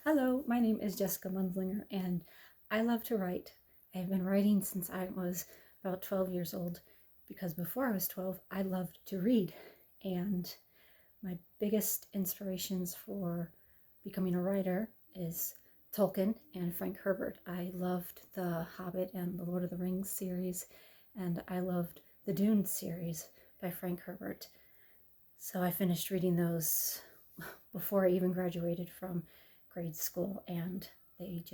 Hello, my name is Jessica Munzlinger, and I love to write. I've been writing since I was about 12 years old because before I was 12, I loved to read. And my biggest inspirations for becoming a writer is Tolkien and Frank Herbert. I loved the Hobbit and the Lord of the Rings series, and I loved the Dune series by Frank Herbert. So I finished reading those before I even graduated from grade school, and they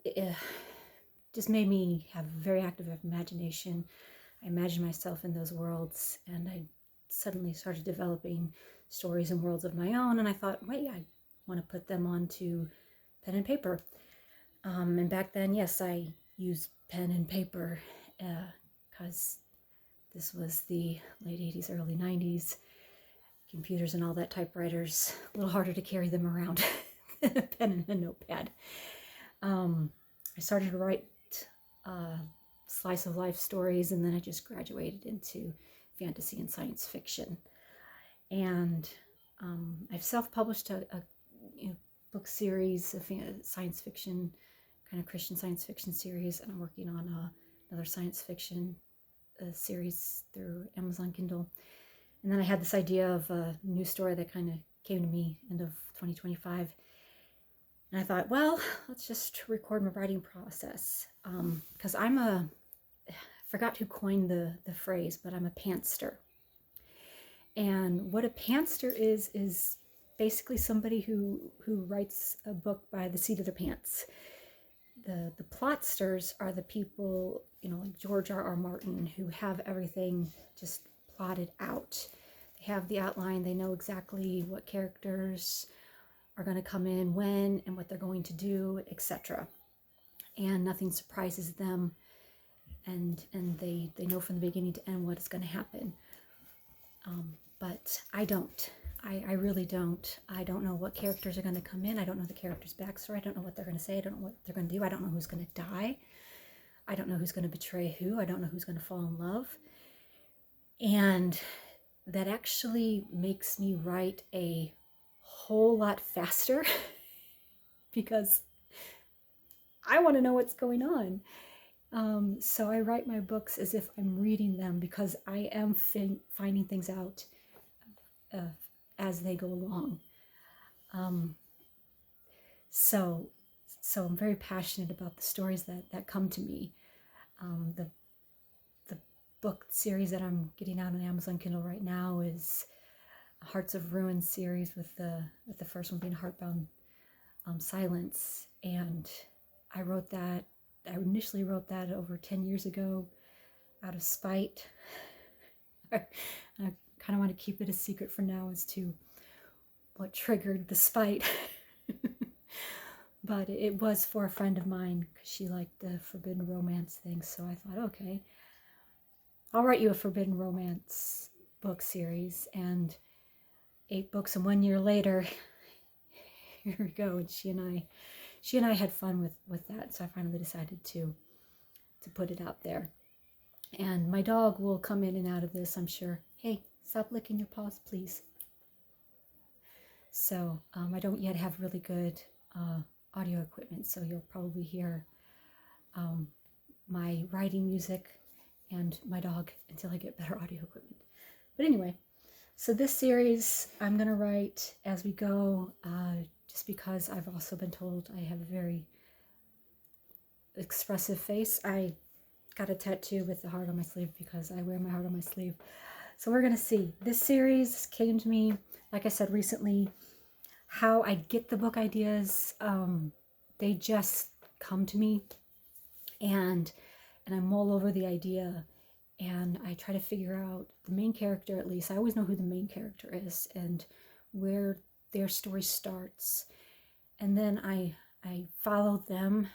uh, just made me have a very active imagination. I imagined myself in those worlds, and I suddenly started developing stories and worlds of my own. And I thought, wait, I want to put them onto pen and paper. And back then, yes, I used pen and paper because this was the late 80s, early 90s. Computers and all that, typewriters, a little harder to carry them around than a pen and a notepad. I started to write slice of life stories, and then I just graduated into fantasy and science fiction. And I've self-published a book series, of science fiction, kind of Christian science fiction series, and I'm working on another science fiction series through Amazon Kindle. And then I had this idea of a new story that kind of came to me end of 2025. And I thought, well, let's just record my writing process. Because I forgot who coined the phrase, but I'm a pantster. And what a pantster is basically somebody who writes a book by the seat of their pants. The plotsters are the people, like George R.R. Martin, who have everything just plotted out. They have the outline, they know exactly what characters are going to come in when and what they're going to do, etc. And nothing surprises them, and they know from the beginning to end what is going to happen. But I don't. I really don't. I don't know what characters are going to come in. I don't know the character's backstory. I don't know what they're going to say. I don't know what they're going to do. I don't know who's going to die. I don't know who's going to betray who. I don't know who's going to fall in love. And that actually makes me write a whole lot faster because I want to know what's going on. So I write my books as if I'm reading them because I am finding things out uh, as they go along. Um, so I'm very passionate about the stories that come to me. The book series that I'm getting out on Amazon Kindle right now is Hearts of Ruin series, with the first one being Heartbound Silence. And I initially wrote that over 10 years ago out of spite. I kind of want to keep it a secret for now as to what triggered the spite. But it was for a friend of mine because she liked the forbidden romance thing. So I thought, okay, I'll write you a forbidden romance book series. And 8 books and 1 year later, here we go. And she and I had fun with that. So I finally decided to put it out there. And my dog will come in and out of this, I'm sure. Hey, stop licking your paws, please. So I don't yet have really good audio equipment, so you'll probably hear my writing music and my dog until I get better audio equipment. But anyway, so this series I'm going to write as we go, just because I've also been told I have a very expressive face. I got a tattoo with the heart on my sleeve because I wear my heart on my sleeve. So we're going to see. This series came to me, like I said, recently. How I get the book ideas, they just come to me, and I mull over the idea, and I try to figure out the main character. At least I always know who the main character is and where their story starts, and then I follow them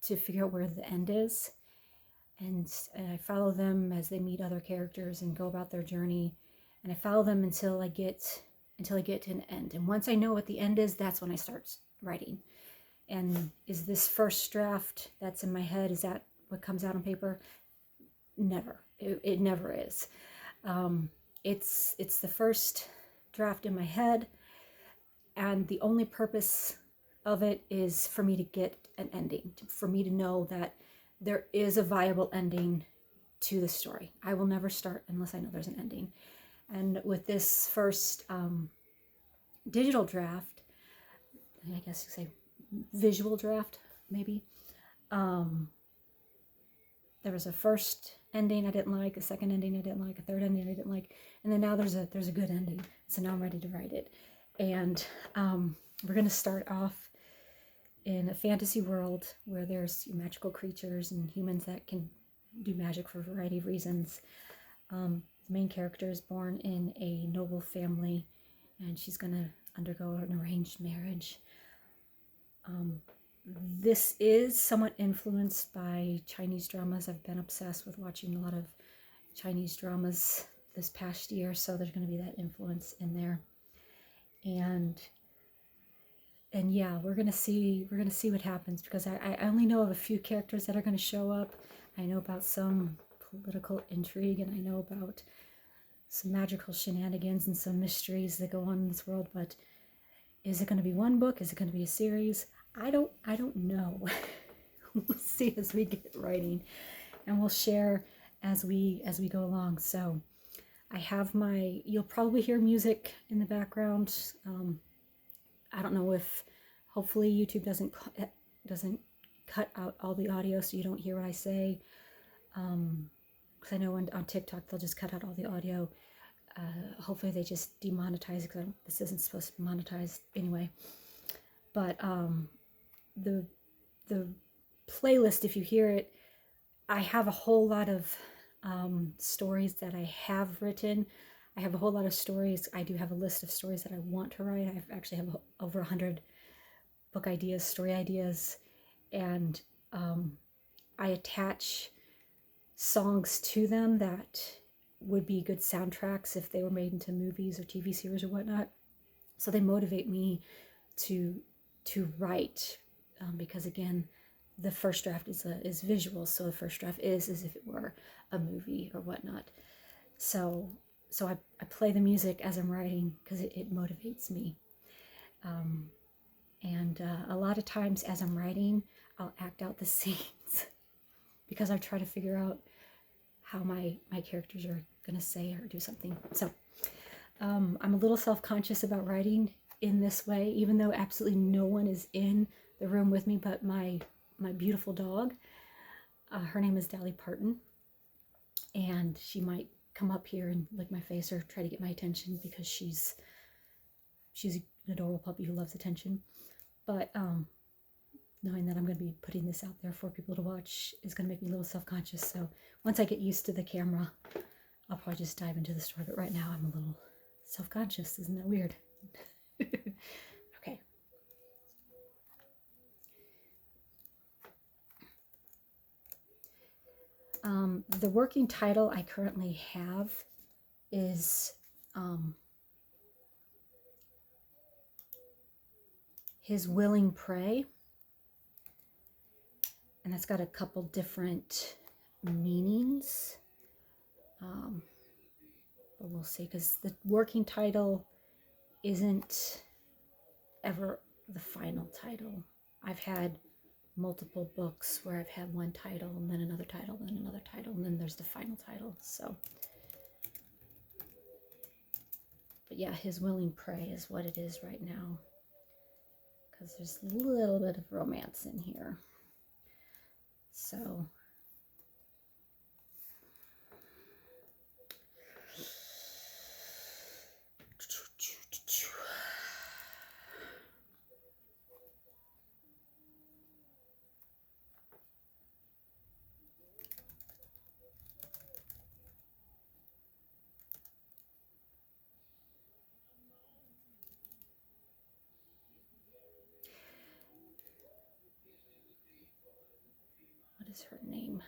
to figure out where the end is, and I follow them as they meet other characters and go about their journey, and I follow them until I get to an end. And once I know what the end is, that's when I start writing. And is this first draft that's in my head, is that what comes out on paper? Never. It never is. It's the first draft in my head, and the only purpose of it is for me to get an ending, for me to know that there is a viable ending to the story. I will never start unless I know there's an ending. And with this first digital draft, I guess you say visual draft, maybe, there was a first ending I didn't like, a second ending I didn't like, a third ending I didn't like, and then now there's a good ending. So now I'm ready to write it. And we're going to start off in a fantasy world where there's magical creatures and humans that can do magic for a variety of reasons. The main character is born in a noble family, and she's going to undergo an arranged marriage. This is somewhat influenced by Chinese dramas. I've been obsessed with watching a lot of Chinese dramas this past year, so there's going to be that influence in there. And yeah, we're gonna see what happens, because I only know of a few characters that are going to show up. I know about some political intrigue, and I know about some magical shenanigans and some mysteries that go on in this world. But is it going to be one book? Is it going to be a series? I don't know. We'll see as we get writing, and we'll share as we go along. So I have you'll probably hear music in the background. I don't know if, hopefully YouTube doesn't cut out all the audio so you don't hear what I say. Because I know on TikTok they'll just cut out all the audio. Hopefully they just demonetize it, because this isn't supposed to be monetized anyway. But the playlist, if you hear it, I have a whole lot of stories that I have written. I have a whole lot of stories. I do have a list of stories that I want to write. I actually have over 100 book ideas, story ideas, and I attach songs to them that would be good soundtracks if they were made into movies or TV series or whatnot. So they motivate me to write, because again, the first draft is visual, so the first draft is as if it were a movie or whatnot. So I play the music as I'm writing, because it motivates me. And a lot of times as I'm writing, I'll act out the scenes because I try to figure out how my characters are going to say or do something. So I'm a little self-conscious about writing in this way, even though absolutely no one is in the room with me but my beautiful dog. Her name is Dolly Parton, and she might come up here and lick my face or try to get my attention, because she's an adorable puppy who loves attention. But knowing that I'm going to be putting this out there for people to watch is going to make me a little self-conscious. So once I get used to the camera, I'll probably just dive into the story. But right now I'm a little self-conscious. Isn't that weird? Okay. The working title I currently have is His Willing Prey. And that's got a couple different meanings. But we'll see, because the working title isn't ever the final title. I've had multiple books where I've had one title and then another title, then another title, and then there's the final title. So, but yeah, His Willing Prey is what it is right now, because there's a little bit of romance in here. So what is her name?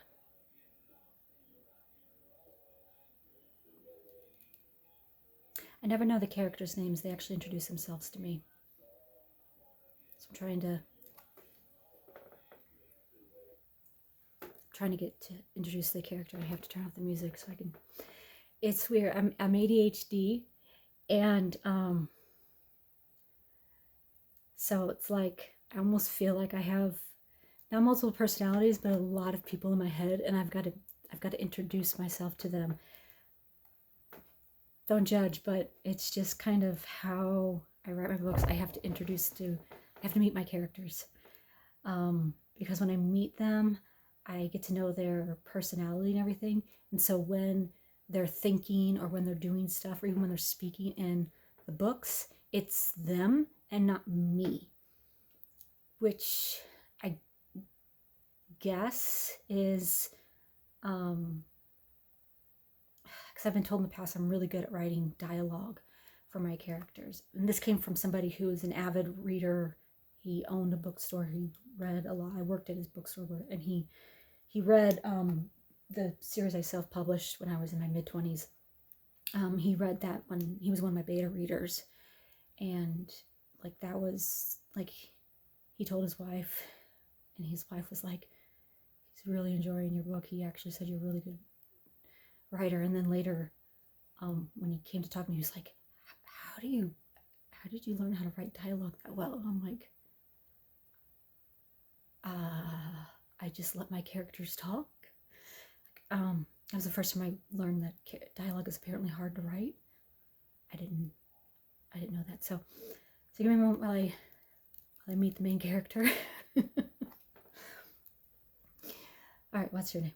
I never know the characters' names. They actually introduce themselves to me. So I'm trying to get to introduce the character. I have to turn off the music so I can. It's weird. I'm ADHD, and So it's like I almost feel like I have not multiple personalities, but a lot of people in my head, and I've got to introduce myself to them. Don't judge, but it's just kind of how I write my books. I have to meet my characters, because when I meet them, I get to know their personality and everything. And so when they're thinking or when they're doing stuff or even when they're speaking in the books, it's them and not me, which I guess is because I've been told in the past I'm really good at writing dialogue for my characters. And this came from somebody who is an avid reader. He owned a bookstore. He read a lot. I worked at his bookstore, and he read the series I self-published when I was in my mid-20s. He read that when he was one of my beta readers. And like that was like, he told his wife, and his wife was like, he's really enjoying your book. He actually said you're a really good writer. And then later, when he came to talk to me, he was like, how did you learn how to write dialogue that well? And I'm like, I just let my characters talk. That was the first time I learned that dialogue is apparently hard to write. I didn't know that. So give me a moment while I meet the main character. All right, what's your name?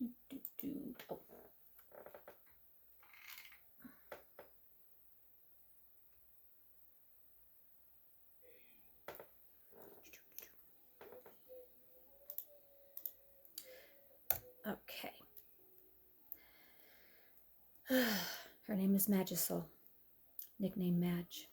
Oh. Okay. Her name is Magisol, nickname Madge.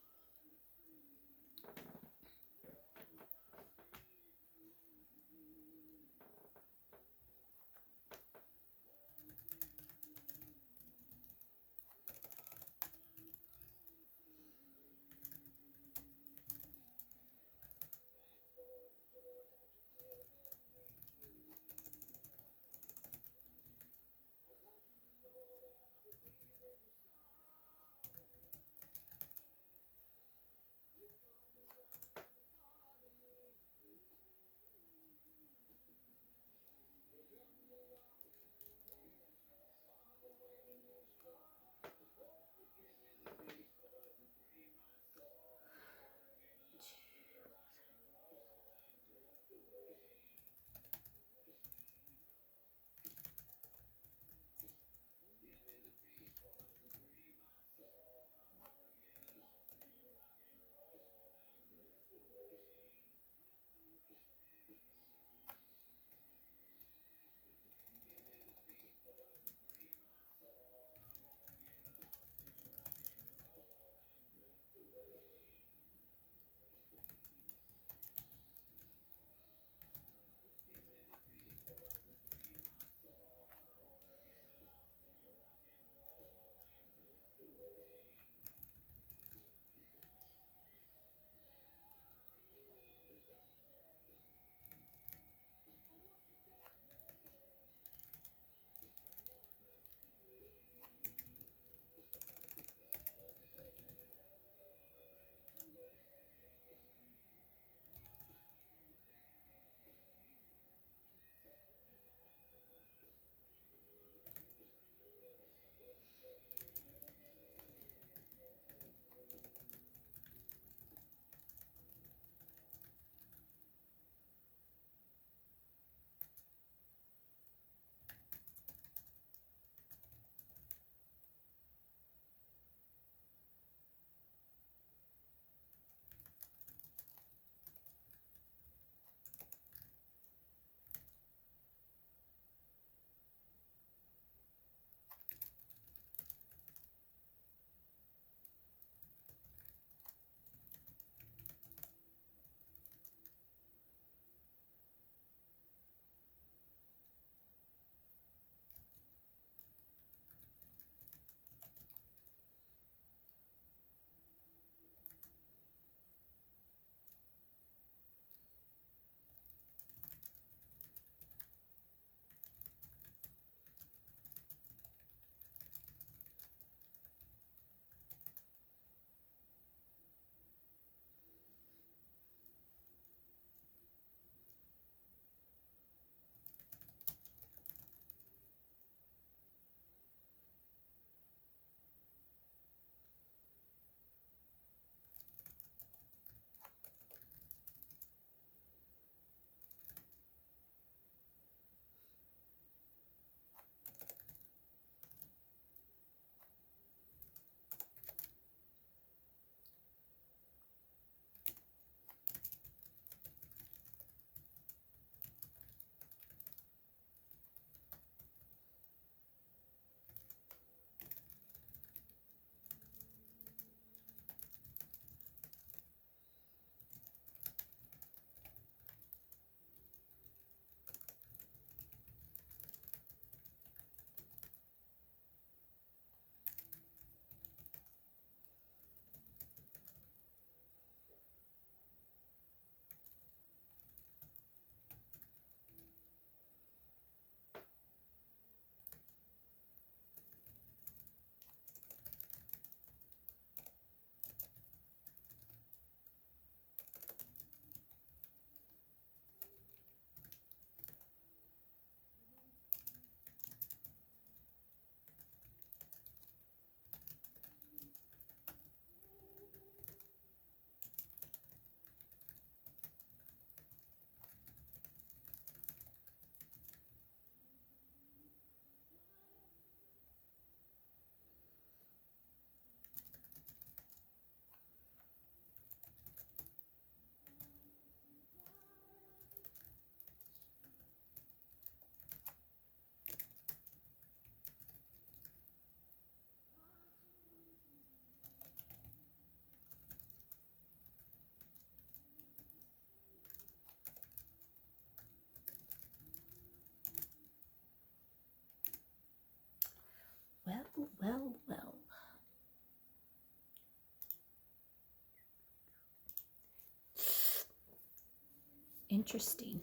interesting.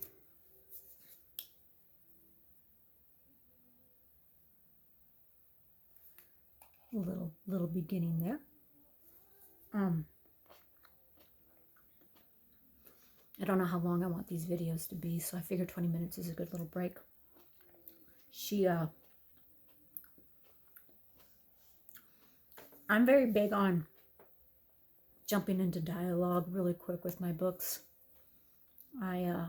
Little beginning there. I don't know how long I want these videos to be, so I figure 20 minutes is a good little break. I'm very big on jumping into dialogue really quick with my books. I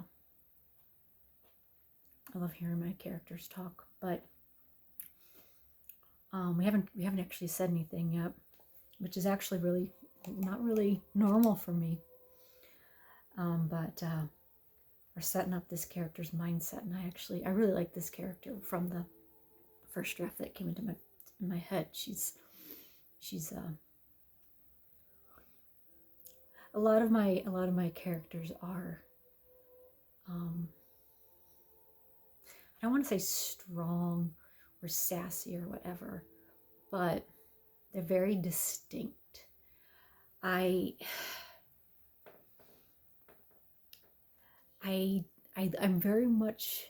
love hearing my characters talk, but we haven't actually said anything yet, which is actually really not really normal for me. But we're setting up this character's mindset, and I really like this character from the first draft that came into my head. She's a lot of my characters are I don't want to say strong or sassy or whatever, but they're very distinct. I'm very much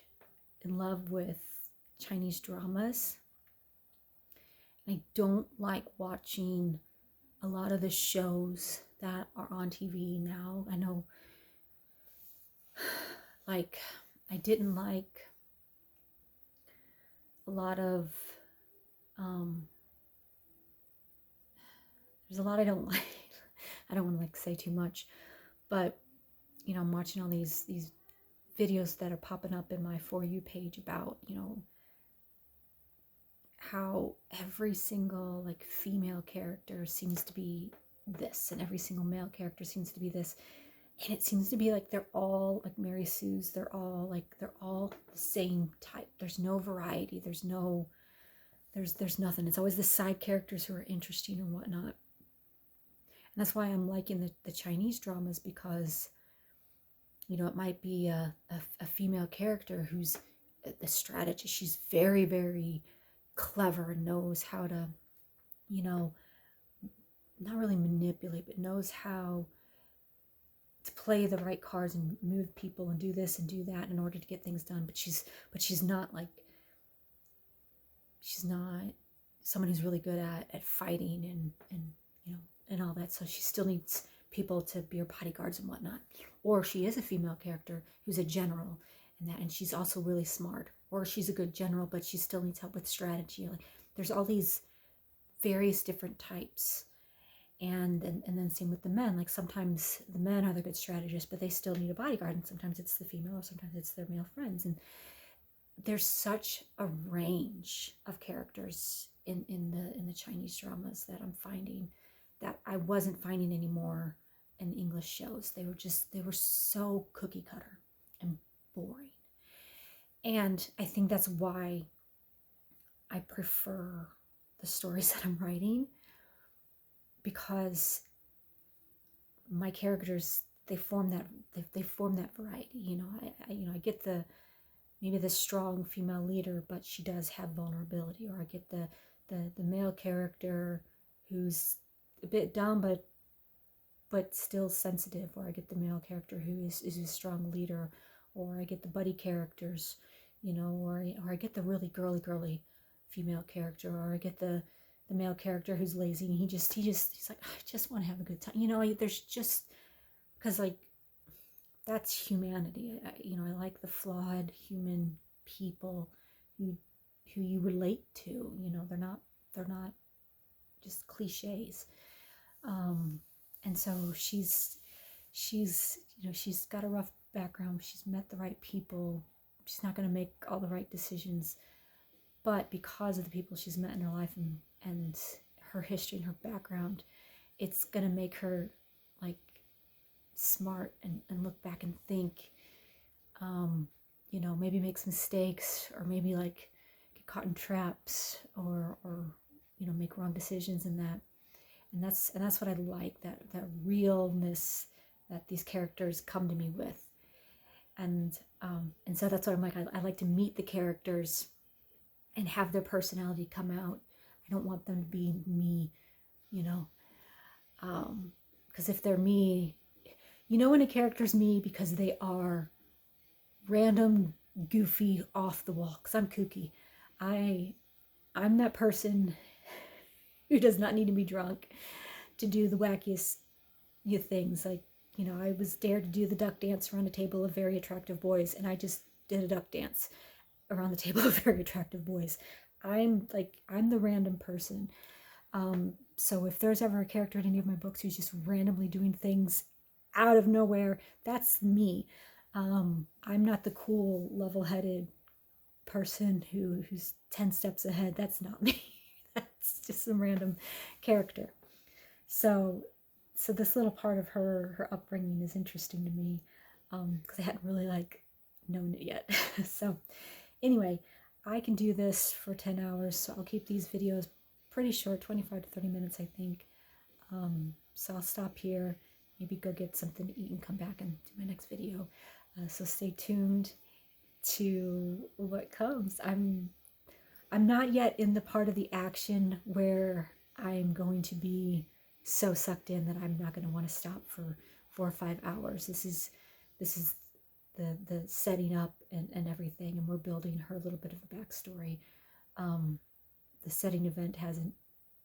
in love with Chinese dramas. I don't like watching a lot of the shows that are on TV now. I know, like, I didn't like a lot of, there's a lot I don't like. I don't want to like say too much, but you know, I'm watching all these videos that are popping up in my For You page about, you know, how every single like female character seems to be this and every single male character seems to be this, and it seems to be like they're all like Mary Sue's, they're all the same type. There's no variety, there's nothing. It's always the side characters who are interesting or whatnot. And that's why I'm liking the Chinese dramas, because you know, it might be a female character who's a strategist. She's very, very clever and knows how to, you know, not really manipulate, but knows how to play the right cards and move people and do this and do that in order to get things done. But she's not someone who's really good at fighting and you know, and all that. So she still needs people to be her bodyguards and whatnot. Or she is a female character who's a general and she's also really smart. Or she's a good general, but she still needs help with strategy. Like, there's all these various different types. And then same with the men. Like, sometimes the men are the good strategists, but they still need a bodyguard. And sometimes it's the female, or sometimes it's their male friends. And there's such a range of characters in the Chinese dramas that I'm finding that I wasn't finding anymore in English shows. They were so cookie cutter and boring. And I think that's why I prefer the stories that I'm writing, because my characters, they form that variety. You know, I get maybe the strong female leader, but she does have vulnerability. Or I get the male character who's a bit dumb but still sensitive. Or I get the male character who is a strong leader. Or I get the buddy characters, you know, or I get the really girly female character. Or I get the male character who's lazy and he's like, I just want to have a good time. You know, there's just, because like, that's humanity. You know, I like the flawed human people who you relate to. You know, they're not just cliches. And so she's you know, she's got a rough background. She's met the right people. She's not going to make all the right decisions, but because of the people she's met in her life and her history and her background, it's going to make her like smart and look back and think, you know, maybe makes mistakes, or maybe like get caught in traps, or you know, make wrong decisions in that. And that's what I like, that realness that these characters come to me with. And so that's what I'm like. I like to meet the characters and have their personality come out. I don't want them to be me, you know, because if they're me, you know, when a character's me because they are random, goofy, off the wall, because I'm kooky. I'm that person who does not need to be drunk to do the wackiest things. Like, I was dared to do the duck dance around a table of very attractive boys, and I just did a duck dance around the table of very attractive boys. I'm the random person. So if there's ever a character in any of my books who's just randomly doing things out of nowhere, that's me. I'm not the cool, level-headed person who's 10 steps ahead. That's not me. That's just some random character. So this little part of her upbringing is interesting to me, because I hadn't really known it yet. So anyway, I can do this for 10 hours, so I'll keep these videos pretty short, 25 to 30 minutes, I think. So I'll stop here, maybe go get something to eat and come back and do my next video. So stay tuned to what comes. I'm not yet in the part of the action where I'm going to be so sucked in that I'm not going to want to stop for 4 or 5 hours. This is the setting up and everything, and we're building her a little bit of a backstory. The setting event hasn't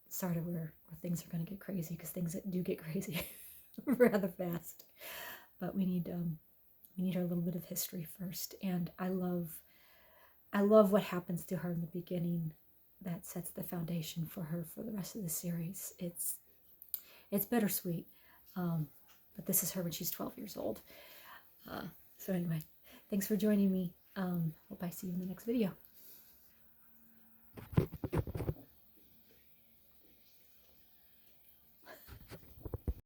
started where things are going to get crazy, because things do get crazy rather fast. But we need her a little bit of history first, and I love what happens to her in the beginning. That sets the foundation for her for the rest of the series. It's bittersweet, but this is her when she's 12 years old. So anyway, thanks for joining me. Hope I see you in the next video.